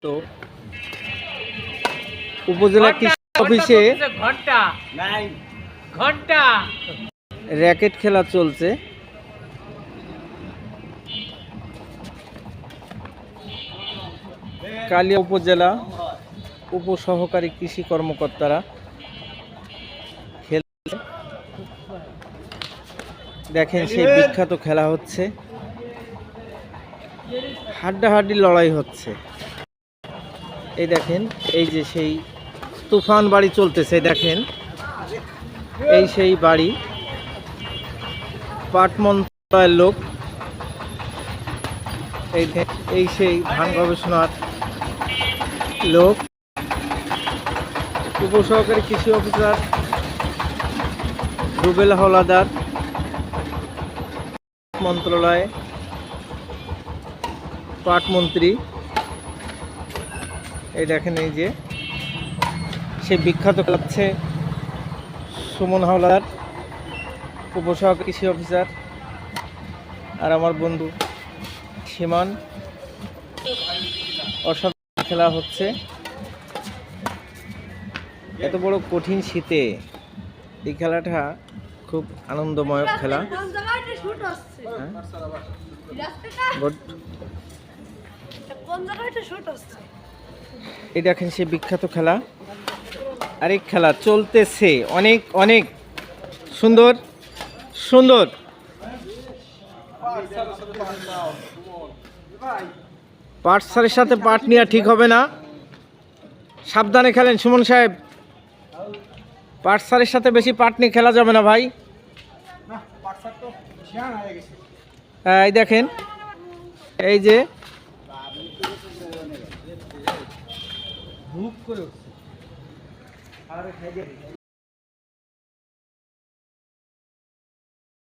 তো উপজেলা কৃষি অফিসে ঘন্টা র্যাকেট খেলা চলছে। কালিয়া উপজেলা উপসহকারী কৃষি কর্মকর্তারা খেলছে। দেখেন সেই বিখ্যাত খেলা হচ্ছে, হাড্ডাহাড্ডি লড়াই হচ্ছে। এই দেখেন, এই যে সেই তুফান বাড়ি চলতেছে, দেখেন এই সেই বাড়ি, পাট মন্ত্রণালয়ের লোক, এই সেই ধান গবেষণার লোক, উপসহকারী কৃষি অফিসার রুবেল হাওলাদার, মন্ত্রণালয়ে পাট মন্ত্রী। এই দেখেন, এই যে সে বিখ্যাত খেলাচ্ছে সুমন হাওলাদার, উপসহকারী কৃষি অফিসার, আর আমার বন্ধু সীমান। অসাধারণ খেলা হচ্ছে। এত বড় কঠিন শীতে এই খেলাটা খুব আনন্দময় খেলা। এই দেখেন সে বিখ্যাত খেলা, আরেক খেলা চলতেছে, অনেক অনেক সুন্দর সুন্দর। পাট সারের সাথে পাট নেওয়া ঠিক হবে না, সাবধানে খেলেন সুমন সাহেব। পাট সারের সাথে বেশি পাট নিয়ে খেলা যাবে না ভাই। এই দেখেন, এই যে